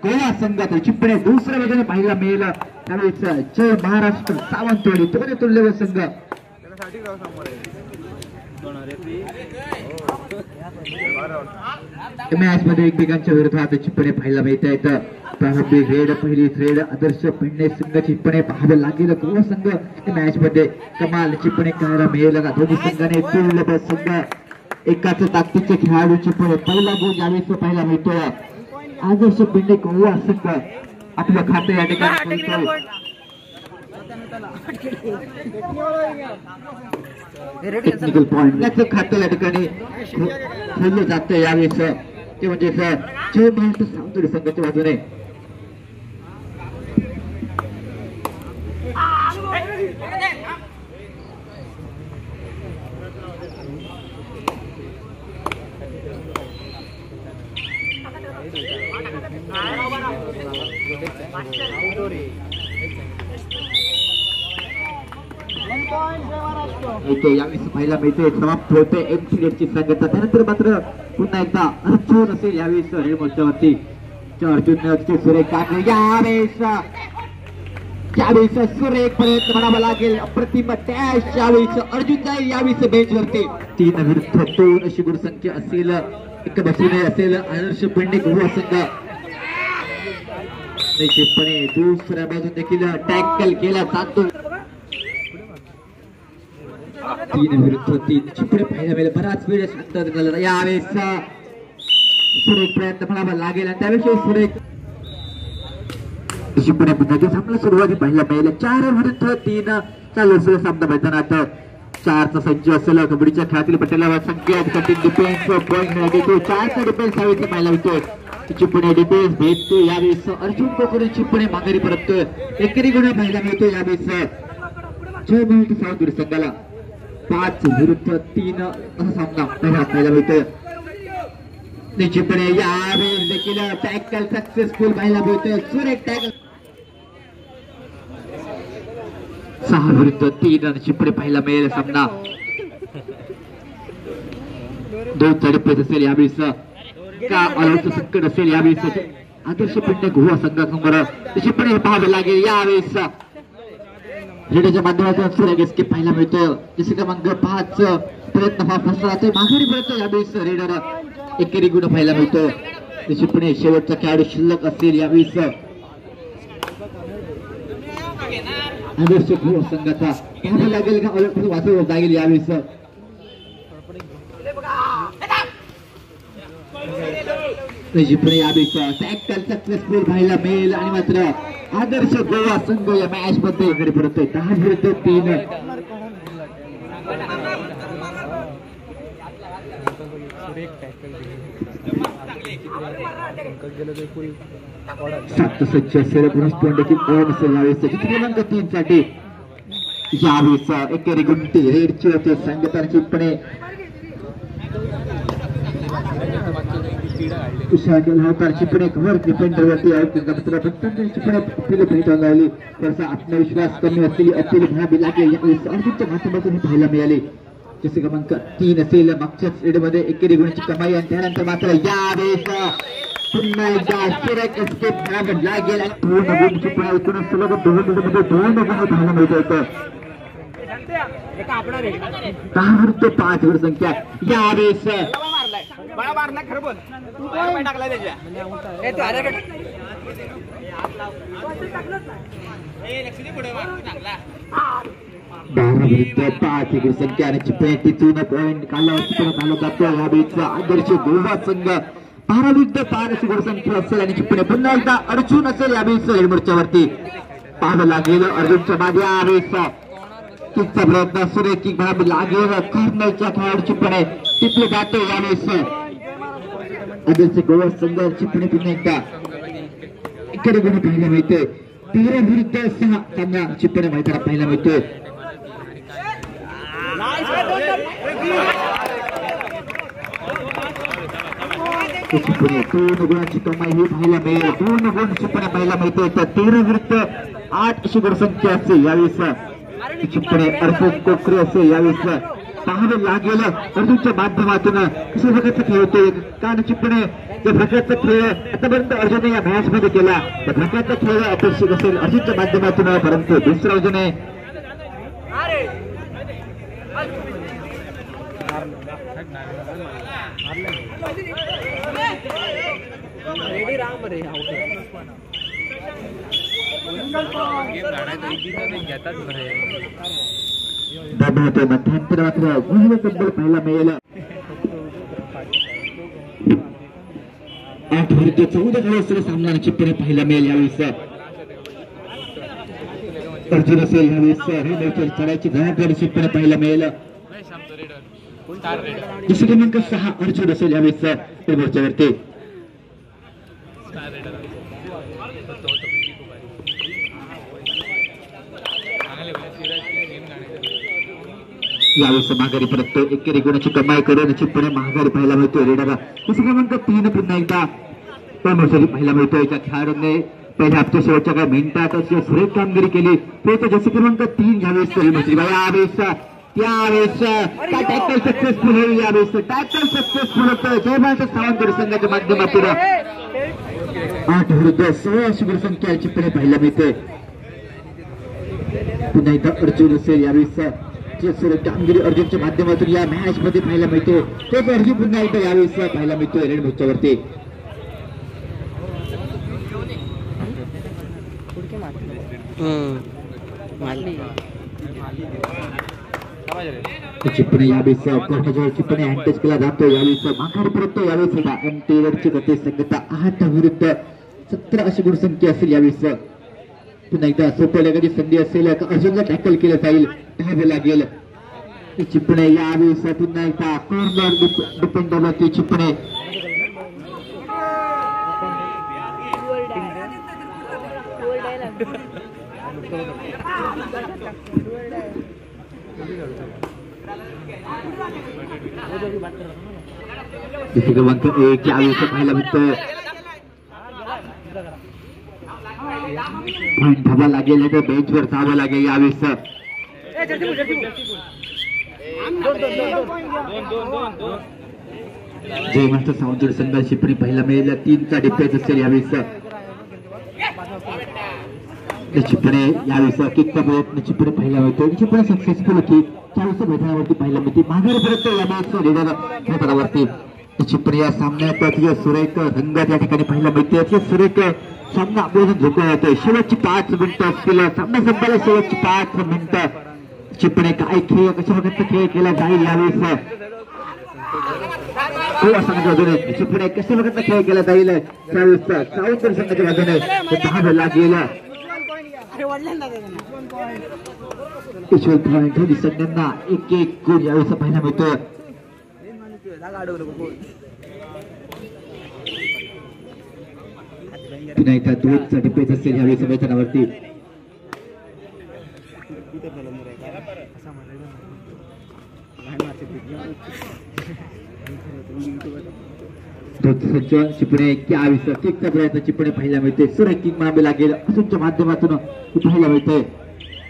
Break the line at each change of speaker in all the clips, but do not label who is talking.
गोवा संघात चिपणे दुसऱ्या बाजूने पाहायला मिळेल त्यावेळेस जय महाराष्ट्र सावंतवाडी दोन्ही तुल्यबळ संघ मॅच मध्ये एकमेकांच्या विरोधात चिपणे पाहायला मिळत आहेत. प्रारंभिक रेड पहिली रेड आदर्श पेडणे संघ चिपणे पाहावे लागेल. गोवा संघ मॅच मध्ये कमाल चिपणे करायला मिळेल का दोन्ही संघाने तुल्यबळ संघ एकाच ताकदीचे खेळाडू चिपणे पहिला गोल यावेळेस पाहायला मिळतोय. आदर्श पेडणे गोवा संघ आपलं खातं या ठिकाणी टेक्निकल पॉइंट याचं खातं या ठिकाणी खोललं जातं यावेळेस ते म्हणजे जय महाराष्ट्र सावंतवाडी संघाच्या बाजूने यावेळेस पाहायला मिळते समाप्त होते एमसीडीची संघटना. त्यानंतर मात्र पुन्हा एकदा अर्जुन असेल यावेळेस रेड मोर्चावरती अर्जुन सुरेख टाकले यावेळेस सुरेख प्रयत्न म्हणावा लागेल. अप्रतिम डॅश यावेळेस अर्जुन जाईल यावेळेस बेंचवरती 3 विरुद्ध 2 अशी गुणसंख्या असेल. एक बसणे असेल आदर्श पेडणे गोवा संघ निश्चितपणे दुसऱ्या बाजून देखील टॅकल केला जातो. 3 विरुद्ध 3 चिपणे पाहायला मिळेल. बराच वेळ शांत झाला यावेळेस सुरेख प्रयत्न म्हणावा लागेल आणि त्यावेळेस सुरेख चिपणे चांगला सुरुवाती पाहायला मिळेल. 4 विरुद्ध 3 चालू असेल सामना मैदानात. 4चा संच असेल कबड्डीच्या खेळातील पटेला संख्या डिफेन्स पॉईंट मिळतो. 4चा डिफेन्स यावेळेस पाहायला मिळतोय. चिपणे डिफेन्स भेटतो यावेळेस अर्जुन कोकरे चिपणे माघारी परततोय. एकेरी गुण पाहायला मिळतो यावेळेस जय महाराष्ट्र सावंतवाडी संघाला 5 विरुद्ध 3 असा सामना पाहायला मिळतोय. चिपणे यावेळेस देखील टॅकल सक्सेसफुल पाहायला मिळतोय. सुरेख टॅकल 6 विरुद्ध 3 चिपणे पाहायला मिळेल. सामना 2 चढपेच असेल यावेळेस का ऑलआउटचं संकट असेल यावेळेस आदर्श पेडणे गोवा संघासमोर चिपणे पाहावे लागेल. यावेळेस रेड्याच्या माध्यमातून सुरेख एस्केप पाहायला मिळतोय. जसे क्रमांक 5 प्रयत्न फसला जातोय माघारी पडतोय यावेळेस रेडर एकेरी गुण पाहायला मिळतो. चिपणे शेवटचा खेळाडू शिल्लक असेल यावेळेस आदर्श गोवा संघाचा पाहावं लागेल का ऑलआउट वाचवलं जाईल यावेळेस चिपणे यावेळेस टॅकल सक्सेसफुल पाहायला मिळेल आणि मात्र आदर्श गोवा संघ या मॅच मध्ये घरी परतोय. 10 विरुद्ध 3 7 सज्ज असेल पुरुष पॉईंट देखील ऑन असेल यावेळेस क्रमांक 3 साठी यावेळेस एकेरी गुंटी रेडची होते संघटना चिपणे चिपणे कव्हर डिफेंडरवरती चिपणे लागली त्याचा आत्मविश्वास कमी असलेली अपील म्हणावी लागेल यावेळेस अर्जुनच्या माध्यमातून पाहायला मिळाले. जसे क्रमांक 3 असेल मागच्याच रेडमध्ये एकेरी गुणाची कमाई आणि त्यानंतर मात्र यावेळेस पुन्हा एकदा सुरेख एस्केप म्हणावं लागेल आणि 2 गुण चिपणे एकूण सलग 2 गुण पाहायला मिळत होतं. 10 विरुद्ध 5 वर संख्या यावेळेस खरं बोल टाकला त्याच्या विरुद्ध 5 संख्या आणि चिपणे तिथून पॉईंट काढला जातो. यावेळेस आदर्श गोवा संघ 12 विरुद्ध 5 अशी गुणसंख्या असेल आणि चिपणे पुन्हा एकदा अर्जुन असेल यावेळेस रेड मोर्चावरती पाहावं लागेल. अर्जुनच्या मागे यावेळेस किकचा प्रयत्न सुरेख किक म्हणावी लागेल. कर्नलच्या खेळाडू चिपणे तिथले जातो यावेळेस आदर्श गोवा संघ चिपणे पुन्हा एकदा इकडे गुण पाहायला मिळते. 13 विरुद्ध 6 सामना चिपणे मैदानात पाहायला मिळतोय. चिपणे 2 गुणांची कमाई ही पाहायला मिळेल. 2 गुण चिपणे पाहायला मिळते. 13 विरुद्ध 8 अशी गुणसंख्या असेल यावेळेस चिपणे अर्जुन कोकरे असेल यावेळेस पाहावे लागेल अर्जुनच्या माध्यमातून कशा प्रकारचा खेळ होतोय का निश्चितपणे ज्या प्रकारचा खेळ आतापर्यंत अर्जुनने या मॅच मध्ये केला त्या प्रकारचा खेळ अपेक्षित असेल अर्जुनच्या माध्यमातून परंतु दुसऱ्या अर्जुने मध्यंतर मात्र गुहिला तब्बल पाहायला मिळेल 8 विरुद्ध 14 खेळाडूंचा सामना निश्चितपणे पाहायला मिळेल यावेळेस अर्जुन असेल यावेळेस हे चढायची जबाबदारी निश्चितपणे पाहायला मिळेल जसे क्रमांक 6 अर्जुन असेल यावेळेस मोर्चावरती यावेळेस माघारी परततो एकेरी गुणाची कमाई करून निश्चितपणे माघारी पाहायला मिळतोय रेडर जसे क्रमांक 3 पुन्हा एकदा पाहायला मिळतोय ज्या खेळाडूंनी पहिल्या हप्त्या शेवटच्या काही मिनिटात सुरेख कामगिरी केली तो जसे क्रमांक 3 यावेळेस त्यावेळेस टॅकल सक्सेसफुल होईल यावेळेस टॅकल सक्सेसफुल होतं जयभारत सावंत संघाच्या माध्यमातून 8 विरुद्ध 16 अशी गुणसंख्या निश्चितपणे पाहायला मिळते पुन्हा एकदा अर्जुन असेल यावेळेस कामगिरी अर्जुनच्या माध्यमातून या मॅच मध्ये पाहायला मिळते तोच अर्जुन पुन्हा एकदा यावेळेस पाहायला मिळतोय रेड मोर्चावरती चिपणे यावेळेस कोर्टाजवळ चिपणे हँडटच केला जातो यावेळेस माघारी परततो यावेळेस एमटीवरची गती संगता 8 विरुद्ध 17 अशी गुणसंख्या असेल यावेळेस पुन्हा एकदा सोपं लगाची संधी असेल अर्जुनला टॅकल केलं जाईल पाहावे लागेल चिपणे यावेळेस पुन्हा एकदा कॉर्नर डिपेंडरवरती चिपणे क्रमांक 1 यावेळेस पाहायला मिळतं पॉइंट धावा लागेल तर बेंचवर जावं लागेल यावेळेस जय मास्टर सावंत संघ चिपणी पाहायला मिळेल 3चा डिफेन्स असेल यावेळेस चिपणे यावेळेस किकचा प्रयत्न चिपणे पाहायला मिळतो चिपणे सक्सेसफुल होती त्यावेळेस मैदानावरती पाहायला मिळते माघारी परत यावेळेस रेडर मैदानावरती चिपणे या सामन्यात अतिशय सुरेख रंगात या ठिकाणी पाहायला मिळते अतिशय सुरेख सामना आपल्याला झोकला येतोय शेवटची 5 मिनिटं असतील सामना संपायला शेवटची 5 मिनिटं चिपणे काय खेळ कशा प्रकारचा खेळ केला जाईल यावेळेस चिपणे कशा प्रकारचा खेळ केला जाईल त्यावेळेस सावंत संघाच्या बाजूने पाहावं लागेल संघांना 1-1 गुण यावेळेस पाहायला मिळतोय पुन्हा एकदा 2चा डिफेन्स असेल यावेळेस मैदानावरती चिपणे यावेळेस किकचा प्रयत्न चिपणे पाहायला मिळते सुरेख किक मारावे लागेल अर्जुनच्या माध्यमातून पाहायला मिळते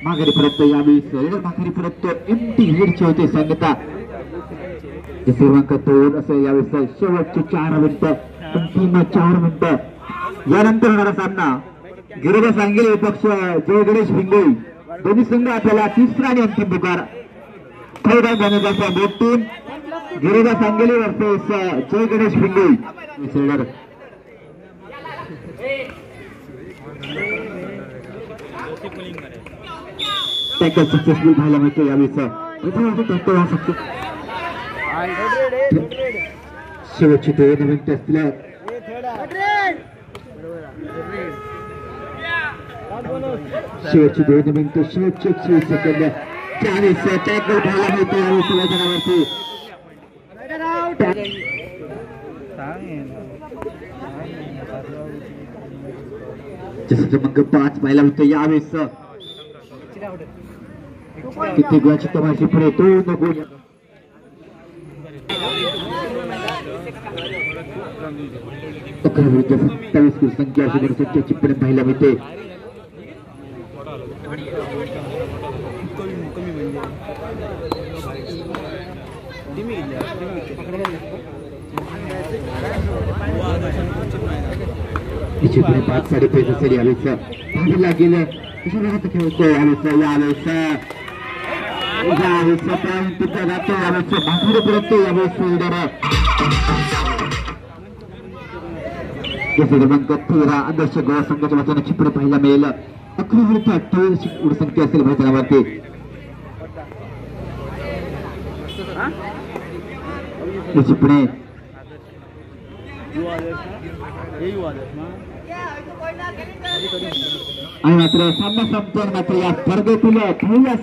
माघारी परत यावेळेस रेडर माघारी परत एमटी हेडची होते संगता क्रमांक 2 असेल यावेळेस शेवटचे 4 मिनिटं अंतिम 4 मिनिटं यानंतर होणारा सामना गिरिजा सांगेली विपक्ष जय गणेश हिंगोळी दोन्ही संघ आपल्याला 3रा आणि अंतिम पुकार थर्ड जाण्याचा मोठ टीम गिरिजा सांगेली वर्सेस जय गणेश हिंगोळी टॅकल सक्सेसफुल पाहायला मिळतो यावेळेस शेवटची 2 मिनिटं असतील शेवटची 2 मिनिटं शेवटचे 120 सेकंद त्यावेळेस टॅकल पाहायला मिळतो यावेळेस मैदानावरती जसं क्रमांक 5 पाहायला मिळतो यावेळेस किती गुणाची तमाशी पुढे 2 गुण विरुद्ध 27 गुणसंख्या अशी गुणसंख्या चिपणे पाहायला मिळते चिपणे 5-5.5 असेल यावेळेस पाहायला गेलं कशा प्रकारे खेळतो यावेळेस पॉईंट जातो यावेळेस बाहेरपर्यंत यावेळेस फिल्डर क्रमांक 13 आदर्श गोवा संघाच्या वतीने चिपणे पाहायला मिळेल 11-28 संख्या असेल मैदानावरती चिपणे आणि मात्र सामना संपतो मात्र या स्पर्धेतील पहिल्या